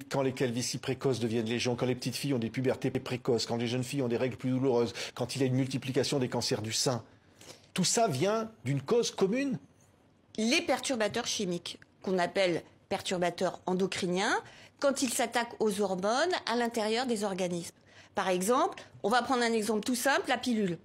Quand les calvities précoces deviennent légion, quand les petites filles ont des pubertés précoces, quand les jeunes filles ont des règles plus douloureuses, quand il y a une multiplication des cancers du sein, tout ça vient d'une cause commune. Les perturbateurs chimiques, qu'on appelle perturbateurs endocriniens, quand ils s'attaquent aux hormones à l'intérieur des organismes. Par exemple, on va prendre un exemple tout simple, la pilule.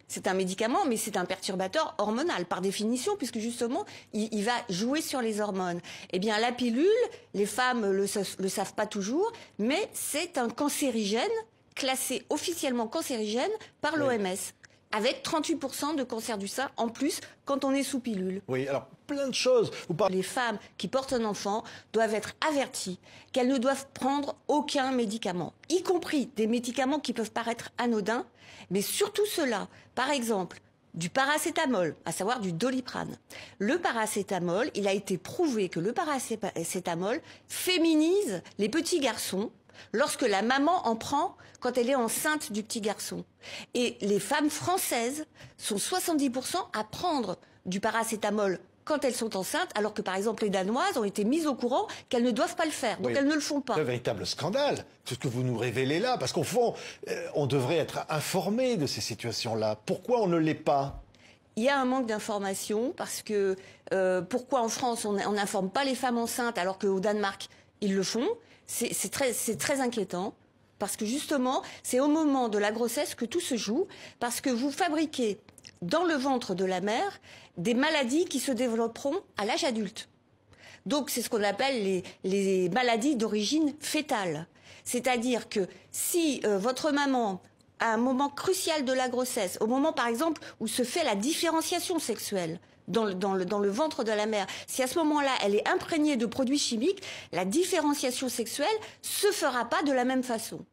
C'est un médicament, mais c'est un perturbateur hormonal, par définition, puisque justement, il va jouer sur les hormones. Eh bien, la pilule, les femmes le savent pas toujours, mais c'est un cancérigène, classé officiellement cancérigène par l'OMS, avec 38% de cancer du sein en plus quand on est sous pilule. Oui, alors plein de choses. Les femmes qui portent un enfant doivent être averties qu'elles ne doivent prendre aucun médicament, y compris des médicaments qui peuvent paraître anodins, mais surtout ceux-là. Par exemple, du paracétamol, à savoir du Doliprane. Le paracétamol, il a été prouvé que le paracétamol féminise les petits garçons lorsque la maman en prend quand elle est enceinte du petit garçon. Et les femmes françaises sont 70% à prendre du paracétamol quand elles sont enceintes, alors que par exemple les Danoises ont été mises au courant qu'elles ne doivent pas le faire, donc elles ne le font pas. C'est un véritable scandale, tout ce que vous nous révélez là, parce qu'au fond, on devrait être informé de ces situations-là. Pourquoi on ne l'est pas ? Il y a un manque d'information, parce que pourquoi en France on n'informe pas les femmes enceintes alors qu'au Danemark ils le font? C'est très inquiétant, parce que justement c'est au moment de la grossesse que tout se joue, parce que vous fabriquez dans le ventre de la mère des maladies qui se développeront à l'âge adulte. Donc c'est ce qu'on appelle les maladies d'origine fétale. C'est-à-dire que si votre maman, à un moment crucial de la grossesse, au moment par exemple où se fait la différenciation sexuelle dans le ventre de la mère, si à ce moment-là elle est imprégnée de produits chimiques, la différenciation sexuelle se fera pas de la même façon.